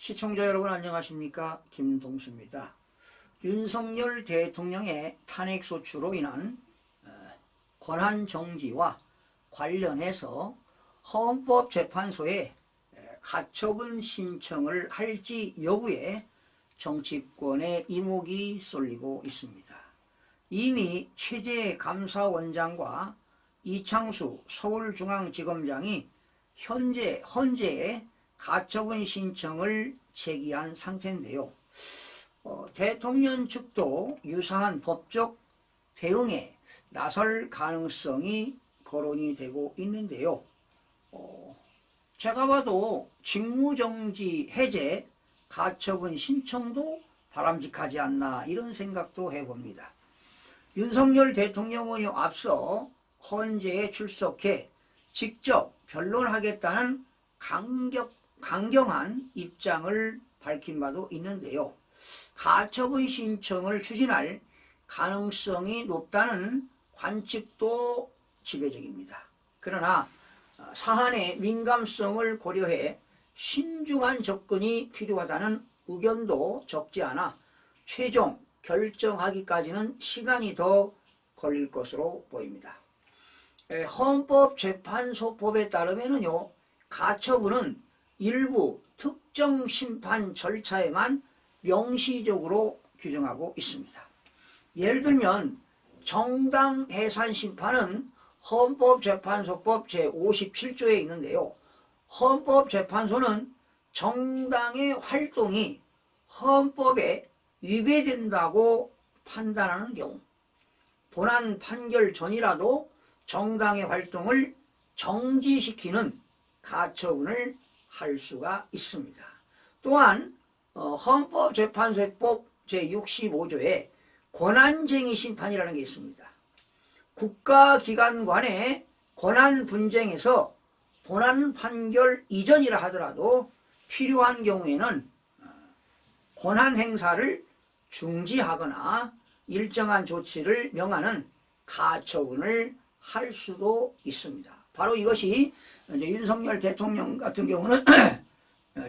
시청자 여러분 안녕하십니까? 김동수입니다. 윤석열 대통령의 탄핵소추로 인한 권한정지와 관련해서 헌법재판소에 가처분 신청을 할지 여부에 정치권의 이목이 쏠리고 있습니다. 이미 최재 감사원장과 이창수 서울중앙지검장이 헌재에 가처분 신청을 제기한 상태인데요. 대통령 측도 유사한 법적 대응에 나설 가능성이 거론이 되고 있는데요. 제가 봐도 직무정지 해제 가처분 신청도 바람직하지 않나 이런 생각도 해봅니다. 윤석열 대통령은 앞서 헌재에 출석해 직접 변론하겠다는 강경한 입장을 밝힌 바도 있는데요. 가처분 신청을 추진할 가능성이 높다는 관측도 지배적입니다. 그러나 사안의 민감성을 고려해 신중한 접근이 필요하다는 의견도 적지 않아 최종 결정하기까지는 시간이 더 걸릴 것으로 보입니다. 헌법재판소법에 따르면요, 가처분은 일부 특정 심판 절차에만 명시적으로 규정하고 있습니다. 예를 들면 정당 해산 심판은 헌법재판소법 제57조에 있는데요. 헌법재판소는 정당의 활동이 헌법에 위배된다고 판단하는 경우, 본안 판결 전이라도 정당의 활동을 정지시키는 가처분을 할 수가 있습니다. 또한 헌법재판소법 제65조에 권한쟁의 심판이라는 게 있습니다. 국가기관 간의 권한 분쟁에서 본안 판결 이전이라 하더라도 필요한 경우에는 권한 행사를 중지하거나 일정한 조치를 명하는 가처분을 할 수도 있습니다. 바로 이것이 이제 윤석열 대통령 같은 경우는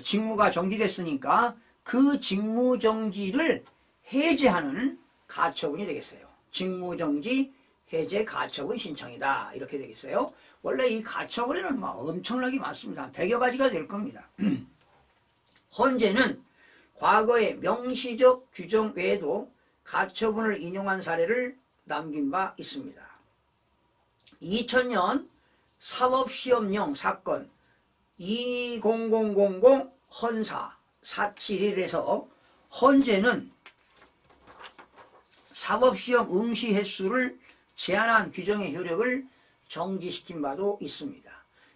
직무가 정지됐으니까 그 직무 정지를 해제하는 가처분이 되겠어요. 직무정지 해제 가처분 신청이다 이렇게 되겠어요. 원래 이 가처분에는 엄청나게 많습니다. 100여 가지가 될 겁니다. 헌재는 과거의 명시적 규정 외에도 가처분을 인용한 사례를 남긴 바 있습니다. 2000년 사법시험령 사건 20000 헌사 471에서 헌재는 사법시험 응시 횟수를 제한한 규정의 효력을 정지시킨 바도 있습니다.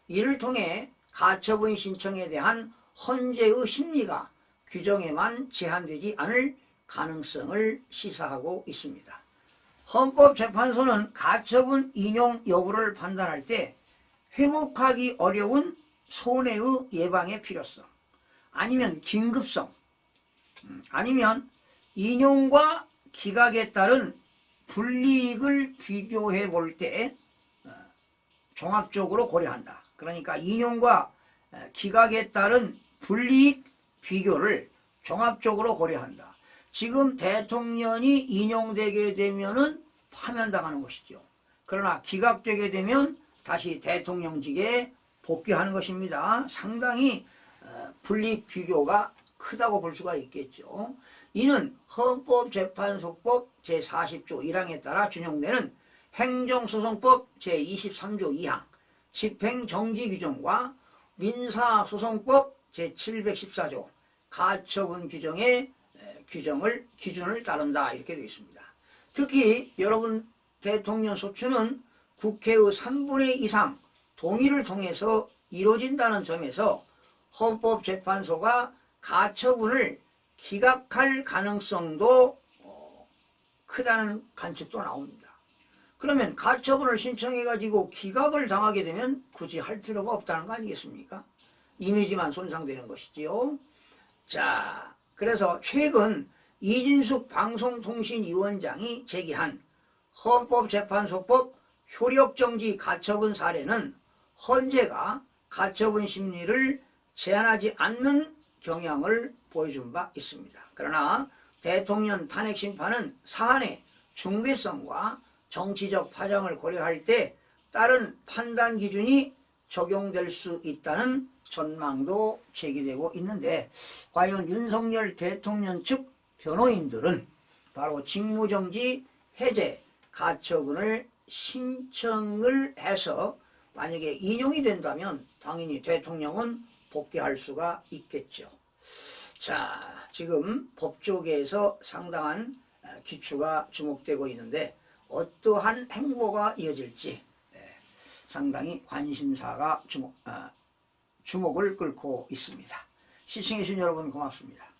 이를 통해 가처분 신청에 대한 헌재의 심리가 규정에만 제한되지 않을 가능성을 시사하고 있습니다. 헌법재판소는 가처분 인용 여부를 판단할 때 회복하기 어려운 손해의 예방의 필요성, 아니면 긴급성, 아니면 인용과 기각에 따른 불이익을 비교해 볼 때 종합적으로 고려한다. 그러니까 인용과 기각에 따른 불이익 비교를 종합적으로 고려한다. 지금 대통령이 인용되게 되면은 파면당하는 것이죠. 그러나 기각되게 되면 다시 대통령직에 복귀하는 것입니다. 상당히 불이익 비교가 크다고 볼 수가 있겠죠. 이는 헌법재판소법 제40조 1항에 따라 준용되는 행정소송법 제23조 2항 집행정지규정과 민사소송법 제714조 가처분 규정의 기준을 따른다 이렇게 되어 있습니다. 특히 여러분 대통령 소추는 국회의 3분의 2 이상 동의를 통해서 이루어진다는 점에서 헌법재판소가 가처분을 기각할 가능성도 크다는 관측도 나옵니다. 그러면 가처분을 신청해가지고 기각을 당하게 되면 굳이 할 필요가 없다는 거 아니겠습니까? 이미지만 손상되는 것이지요. 자, 그래서 최근 이진숙 방송통신위원장이 제기한 헌법재판소법 효력정지 가처분 사례는 헌재가 가처분 심리를 제한하지 않는 경향을 보여준 바 있습니다. 그러나 대통령 탄핵 심판은 사안의 중대성과 정치적 파장을 고려할 때 다른 판단 기준이 적용될 수 있다는 전망도 제기되고 있는데, 과연 윤석열 대통령 측 변호인들은 바로 직무정지 해제 가처분을 신청을 해서 만약에 인용이 된다면 당연히 대통령은 복귀할 수가 있겠죠. 자, 지금 법조계에서 상당한 기추가 주목되고 있는데 어떠한 행보가 이어질지 상당히 관심사가 주목을 끌고 있습니다. 시청해주신 여러분 고맙습니다.